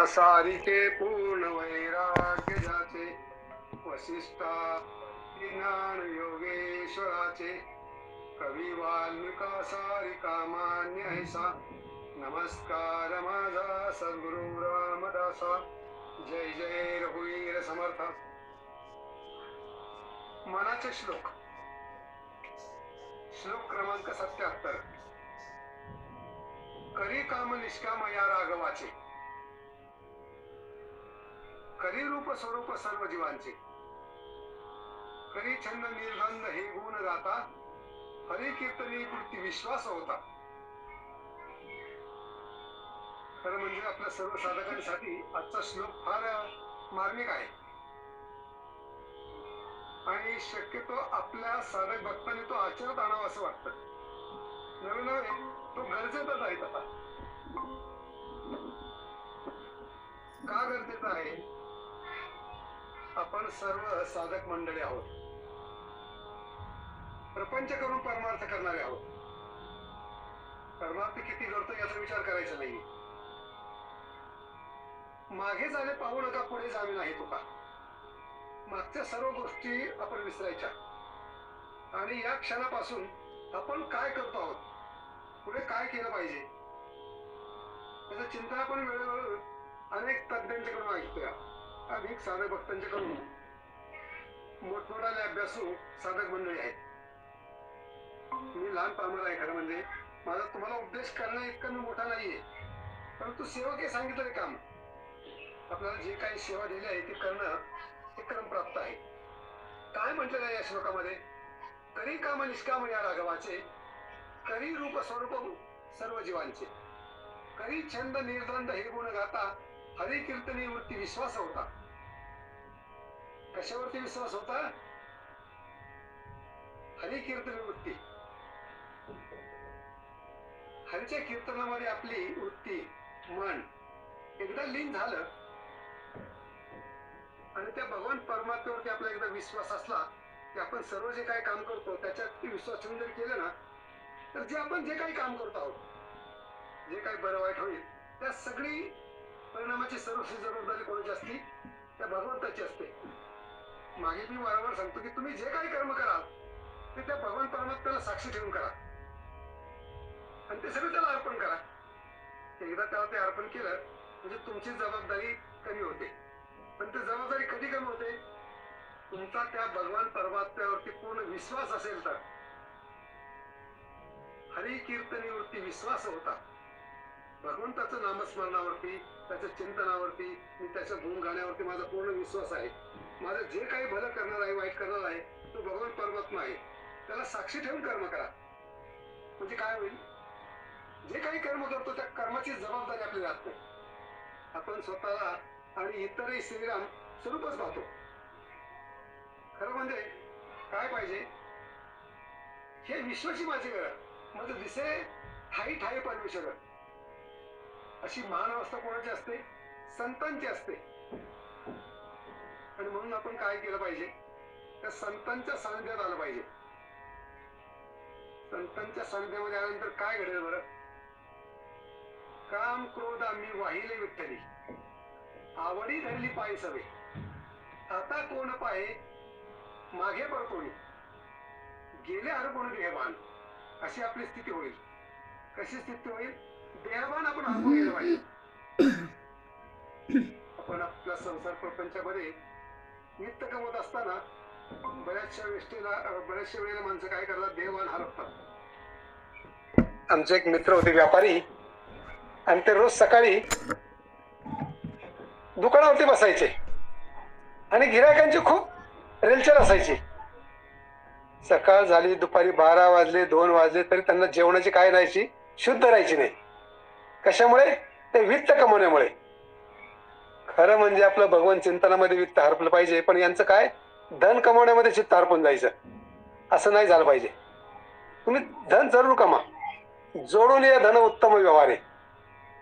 सारिके पूर्ण वैराग्य जाचे, वसिष्ठा ज्ञान योगेश्वराचे, कवी वाल्मिका सारिका मान्य ऐसा, नमस्कार माझा सद्गुरु रामदासा. जय जय रघुवीर समर्थ. मनाचे श्लोक. श्लोक क्रमांक 77. करी काम निष्काम या राघवाचे, करी रूप स्वरूप सर्व जीवांचे, करी छंद निर्गंध हे गुण गाता, हरी कीर्तनी कृती विश्वास होता. खरं म्हणजे आपल्या सर्व साधकांसाठी आजचा श्लोक फार मार्मिक आहे आणि शक्यतो आपल्या साधक भक्तांनी तो आचरणात आणावा असं वाटतं. नवे तो गरजेचाच आहे. आता का गरजेचा आहे? आपण सर्व साधक मंडळी आहोत, प्रपंच करून परमार्थ करणारे आहोत. परमार्थ किती करतो याचा विचार करायचा नाही. मागे झाले पाहू नका, पुढे जावे नाही तुका. मागच्या सर्व गोष्टी आपण विसरायच्या आणि या क्षणापासून आपण काय करतो आहोत, पुढे काय केलं पाहिजे याचं चिंतन आपण वेळोवेळी अनेक तज्ञांच्याकडून ऐकतोय. अनेक साधक भक्तांच्याकडून, मोठमोठाले अभ्यासू साधक मंडळी आहेत. मी लहान पामर आहे खरं म्हणजे, माझा तुम्हाला उपदेश करणं इतकं मी मोठा नाहीये, परंतु सेवक हे सांगितलेलं काम, आपल्याला जे काही सेवा दिली आहे ती करणं हे क्रम प्राप्त आहे. काय म्हटलेलं आहे या श्लोकामध्ये? करी काम निष्काम या राघवाचे, करी रूप स्वरूप सर्व जीवांचे, करी छंद निर्द्वंद हे गुण गाता, हरी कीर्तनी वृत्ती विश्वास होता. कशावरती विश्वास होता? हरी कीर्तनी वृत्ती. हरीच्या कीर्तनामध्ये आपली वृत्ती, मन एकदा लीन झालं आणि त्या भगवान परमात्म्यावरती आपला एकदा विश्वास असला की आपण सर्व जे काही काम करतो त्याच्यात विश्वास ठेवून जर केलं ना, तर जे आपण जे काही काम करतो आहोत, जे काही बरं वाईट होईल त्या सगळी परिणामाची सर्वस्वी जबाबदारी कोणाची असते? त्या भगवंताची असते. मागे मी वारंवार सांगतो की तुम्ही जे काही कर्म कराल ते त्या भगवान परमात्म्याला साक्षी ठेवून करा आणि ते सगळं त्याला अर्पण करा. एकदा त्याला ते अर्पण केलं म्हणजे तुमची जबाबदारी कमी होते. पण ती जबाबदारी कधी कमी होते? तुमचा त्या भगवान परमात्म्यावरती पूर्ण विश्वास असेल तर. हरी कीर्तनी वृत्ती विश्वास होता. भगवंताचं नामस्मरणावरती, त्याच्या चिंतनावरती, मी त्याच्या गुण गाण्यावरती माझा पूर्ण विश्वास आहे. माझं जे काही भलं करणार आहे, वाईट करणार आहे, तो भगवान परमात्मा आहे. त्याला साक्षी ठेवून कर्म करा. म्हणजे काय होईल? जे काही कर्म करतो त्या कर्माची जबाबदारी आपली राहत नाही. आपण स्वतःला आणि इतरही श्रीराम स्वरूपच पाहतो. खरं म्हणजे काय पाहिजे? हे विश्वाची माझी गरज, म्हणजे दिसे ठाई ठाई परमेश्वर. अशी महान अवस्था कोणाची असते? संतांची असते. आणि म्हणून आपण काय केलं पाहिजे? त्या संतांच्या सानिध्यात आलं पाहिजे. संतांच्या सानिध्यामध्ये आल्यानंतर काय घडेल बरं? काम क्रोध आम्ही वाहिले विठ्ठली, आवडी धरली पाय सवे, आता कोण पाहे मागे परतोणी, गेले हरपून देहभान. अशी आपली स्थिती होईल. कशी स्थिती होईल? देहभान आपण हरपून गेलं पाहिजे. आपण आपल्या संसार प्रपंचामध्ये नित्य कमवत असताना बऱ्याचशा वेळेला माणसं काय करतात? देहभान हरपतात. आमचे एक मित्र होते व्यापारी, आणि ते रोज सकाळी दुकानावरती बसायचे आणि गिरायकांची खूप रेलचेल असायची. सकाळ झाली, दुपारी 12 वाजले, 2 वाजले तरी त्यांना जेवणाची काय राहायची? शुद्ध राहायची नाही. कशामुळे? ते वित्त कमवण्यामुळे. खरं म्हणजे आपलं भगवान चिंतनामध्ये वित्त हरपलं पाहिजे, पण यांचं काय? धन कमवण्यामध्ये चित्त हरपून जायचं. असं नाही झालं पाहिजे. तुम्ही धन जरूर कमा, जोडून या धन उत्तम व्यवहार आहे.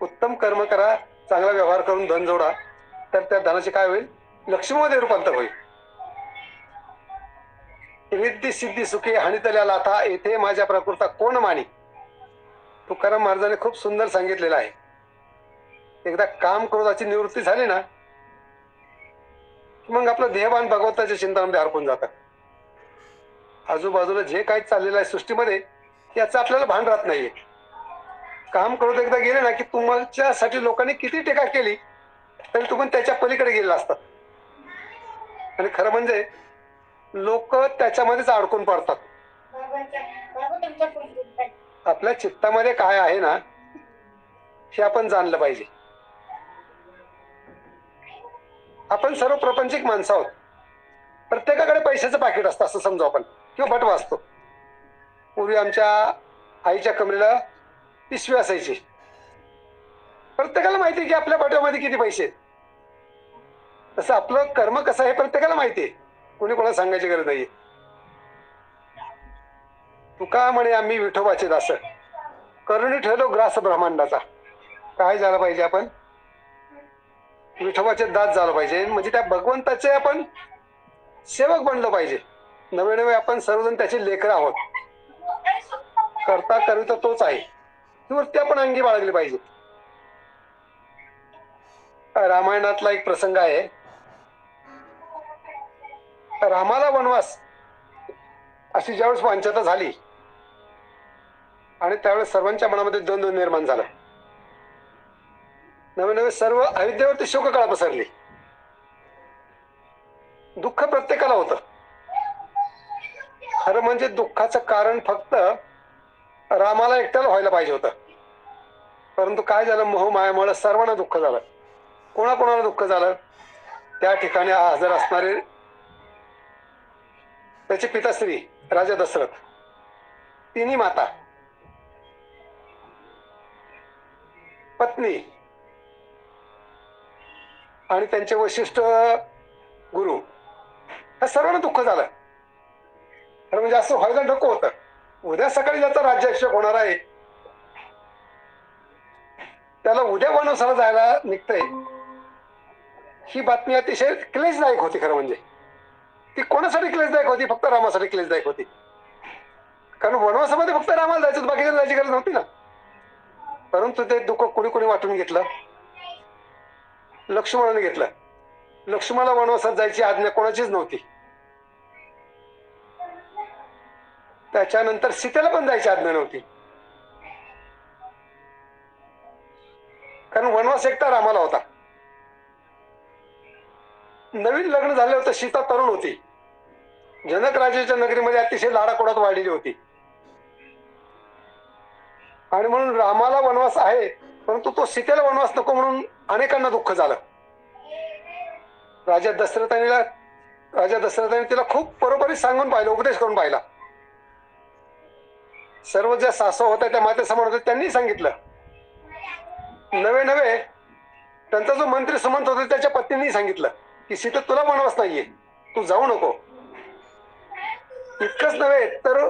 उत्तम कर्म करा, चांगला व्यवहार करून धन जोडा, तर त्या धनाचे काय होईल? लक्ष्मीमध्ये रूपांतर होईल. रिद्धी सिद्धी सुखी हानितल्या लाथा, येथे माझ्या प्रकृता कोण मानी. तुकाराम महाराजांनी खूप सुंदर सांगितलेलं आहे. एकदा काम क्रोधाची निवृत्ती झाली ना, मग आपलं देहभान भगवंताच्या चिंतनामध्ये हरपून जातं. आजूबाजूला जे काही चाललेलं आहे सृष्टीमध्ये याचं आपल्याला भान राहत नाहीये. काम क्रोध एकदा गेले ना की तुमच्यासाठी लोकांनी किती टीका केली तरी तुम्ही त्याच्या पलीकडे गेलेला असतात. आणि खरं म्हणजे लोक त्याच्यामध्येच अडकून पडतात. आपल्या चित्तामध्ये काय आहे ना हे आपण जाणलं पाहिजे. आपण सर्व प्रापंचिक माणसं आहोत. प्रत्येकाकडे पैशाचं पाकिट असतं असं समजू आपण, किंवा बटवा असतो. पूर्वी आमच्या आईच्या कमरेला पिशवी असायची. प्रत्येकाला माहिती आहे की आपल्या बटव्यामध्ये किती पैसे आहेत. तसं आपलं कर्म कसं आहे प्रत्येकाला माहिती आहे, कोणी कोणाला सांगायची गरज नाहीये. तुका म्हणे आम्ही विठोबाचे दास, करुणी ठेवलो ग्रास ब्रह्मांडाचा. काय झालं पाहिजे, आपण विठोबाचे दास झालं पाहिजे. म्हणजे त्या भगवंताचे आपण सेवक बनलो पाहिजे. नवे नवे आपण सर्वजण त्याचे लेकर आहोत. करता करिता तोच आहे ही वृत्ती आपण अंगी बाळगली पाहिजे. रामायणातला एक प्रसंग आहे. रामाला वनवास अशी ज्यावेळेस वांछता झाली आणि त्यावेळेस सर्वांच्या मनामध्ये द्वंद्व निर्माण झाला. नवे नवे सर्व अयोध्येवरती शोककळा पसरली. दुःख प्रत्येकाला होतं. खरं म्हणजे दुःखाचं कारण फक्त रामाला एकट्याला व्हायला पाहिजे होतं. परंतु काय झालं, मोह मायामुळे सर्वांना दुःख झालं. कोणाकोणाला दुःख झालं, त्या ठिकाणी हजर असणारे त्याचे पिताश्री राजा दशरथ, तिन्ही माता, पत्नी आणि त्यांचे वशिष्ठ गुरु, ह्या सर्वांना दुःख झालं. म्हणजे असं व्हायला नको होतं. उद्या सकाळी ज्याचा राज्याभिषेक होणार आहे त्याला उद्या वनवासाला जायला निघतंय, ही बातमी अतिशय क्लेशदायक होती. खरं म्हणजे ती कोणासाठी क्लेशदायक होती, फक्त रामासाठी क्लेशदायक होती. कारण वनवासामध्ये फक्त रामाला जायचं, बाकीच्या जायची गरज नव्हती ना. परंतु ते दुःख कुणी कुणी वाटून घेतलं, लक्ष्मणाने घेतलं. लक्ष्मणाला वनवासात जायची आज्ञा कोणाचीच नव्हती. त्याच्यानंतर सीतेला पण जायची आज्ञा नव्हती. कारण वनवास एकटा रामाला होता. नवीन लग्न झालं होतं, सीता तरुण होती. जनक राजाच्या नगरीमध्ये अतिशय लाडाकोडात वाढलेली होती. आणि म्हणून रामाला वनवास आहे, परंतु तो सीतेला वनवास नको म्हणून अनेकांना दुःख झालं. राजा दशरथाने तिला खूप बरोबरी सांगून पाहिलं, उपदेश करून पाहिला. सर्व ज्या सासू होत्या त्या मातेसमोर होत्या, त्यांनी सांगितलं. नवे नवे त्यांचा जो मंत्री सुमंत होता त्याच्या पत्नींनी सांगितलं की सीते तुला वनवास नाहीये, तू जाऊ नको. इतकंच नव्हे तर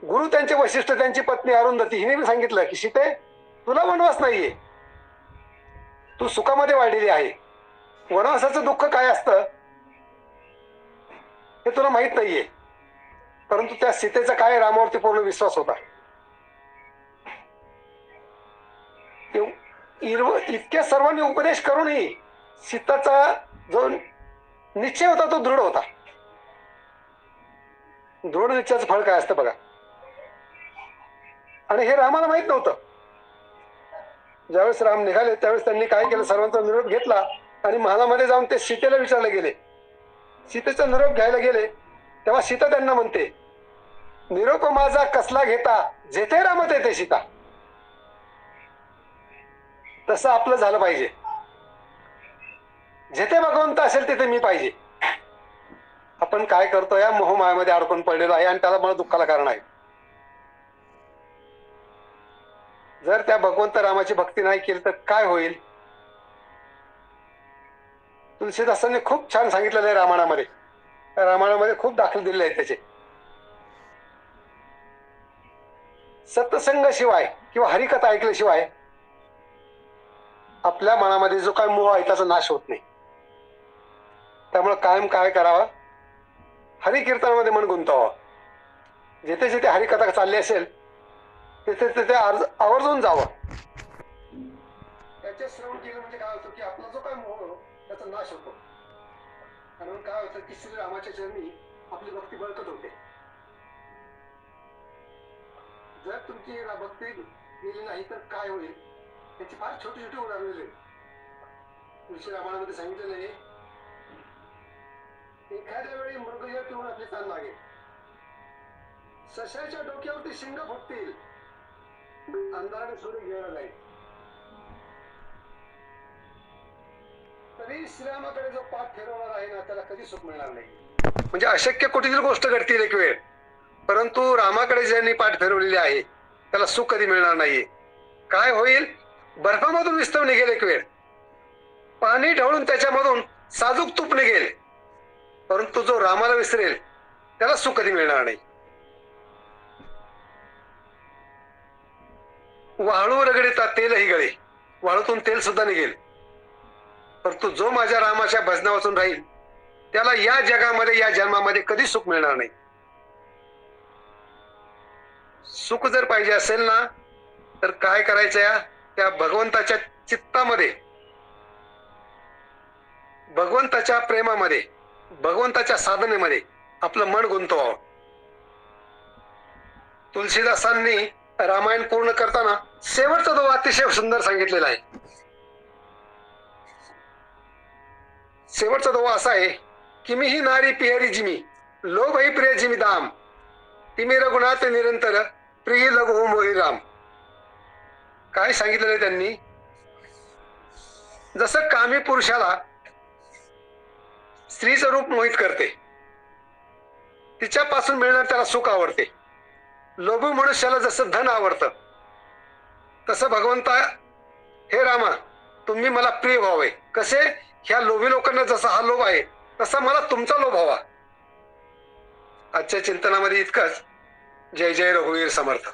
गुरु त्यांचे वशिष्ठ, त्यांची पत्नी अरुंधती, हिने सांगितलं की सीते तुला वनवास नाहीये, तू सुखामध्ये वाढलेली आहे. वनवासाचं दुःख काय असतं हे तुला माहित नाहीये. परंतु त्या सीतेचा काय रामावरती पूर्ण विश्वास होता. इतक्या सर्वांनी उपदेश करूनही सीताचा जो निश्चय होता तो दृढ होता. दृढ निश्चयाचं फळ काय असतं बघा. आणि हे रामाला माहित नव्हतं. ज्यावेळेस राम निघाले त्यावेळेस त्यांनी काय केलं, सर्वांचा निरोप घेतला आणि महालामध्ये जाऊन ते सीतेला विचारले गेले. सीतेचा निरोप घ्यायला गेले तेव्हा सीता त्यांना म्हणते, निरोप माझा कसला घेता, जेथे राम तेथे सीता. तसं आपलं झालं पाहिजे. जेथे भगवंत असेल तिथे मी पाहिजे. आपण काय करतो, या मोहमायामध्ये अडकून पडलेलो आहे आणि त्याला मला दुःखाला कारण आहे. जर त्या भगवंत रामाची भक्ती नाही केली तर काय होईल. तुलसीदासांनी खूप छान सांगितलेलं आहे रामायणामध्ये. रामायणामध्ये खूप दाखल दिलेले आहेत त्याचे. सत्संग शिवाय किंवा हरिकथा ऐकल्याशिवाय आपल्या मनामध्ये जो काय मोह आहे त्याचा नाश होत नाही. त्यामुळे कायम काय करावं, हरिकीर्तनामध्ये मन गुंतवावं. जिथे जिथे हरिकथा चालली असेल तिथे तिथे आवर्जून जावं. रामाचे श्रवण केलं म्हणजे काय होतं की आपला जो काय मोह त्याचा नाश होतो. कारण काय होतं की श्री रामाच्या चरणी आपली भक्ती बळकट होते. जर तुमची भक्ती गेली नाही तर काय होईल त्याची फार छोटी छोटी उदाहरणे तुळशी रामायणामध्ये सांगितलेलं आहे. एखाद्या वेळी मृगजळ पिऊन आपले ताण लागेल, सशाच्या डोक्यावरती शिंग फुटतील, अंधाराने सूर्य गिळला जाईल, तरी श्रीरामाकडे जो पाठ फिरवणार आहे ना त्याला कधी सुख मिळणार नाही. म्हणजे अशक्य कोटीतील गोष्ट घडतील एक वेळ, परंतु रामाकडे ज्यांनी पाठ फिरवलेली आहे त्याला सुख कधी मिळणार नाहीये. काय होईल? बर्फामधून विस्तव निघेल एक वेळ, पाणी ढवळून त्याच्यामधून साजूक तूप निघेल, परंतु जो रामाला विसरेल त्याला सुख कधी मिळणार नाही. वाळू रगडीता तेलही गळे, वाळूतून तेल सुद्धा निघेल, परंतु जो माझ्या रामाच्या भजना वाचून राहील त्याला या जगामध्ये या जन्मामध्ये कधी सुख मिळणार नाही. सुख जर पाहिजे असेल ना तर काय करायचं? त्या भगवंताच्या चित्तामध्ये, भगवंताच्या प्रेमामध्ये, भगवंताच्या साधनेमध्ये आपलं मन गुंतवावं. तुलसीदासांनी रामायण पूर्ण करताना शेवटचा तो अतिशय सुंदर सांगितलेला आहे. शेवटचा दोहा असा आहे की मी ही नारी पिहरी जिमी, लोभ ही प्रिय जिमी दाम, तिमी रघुनाथ निरंतर प्रिय लघु मोहि राम. काय सांगितलेलं त्यांनी? जसं कामी पुरुषाला स्त्रीचं रूप मोहित करते, तिच्यापासून मिळणार त्याला सुख आवडते, लोभी मनुष्याला जसं धन आवडतं, तसं भगवंता हे रामा तुम्ही मला प्रिय व्हावे. कसे? ह्या लोभी लोकांना जसा हा लोभ आहे तसा मला तुमचा लोभ हवा. आजच्या चिंतनामध्ये इतकंच. जय जय रघुवीर समर्थ.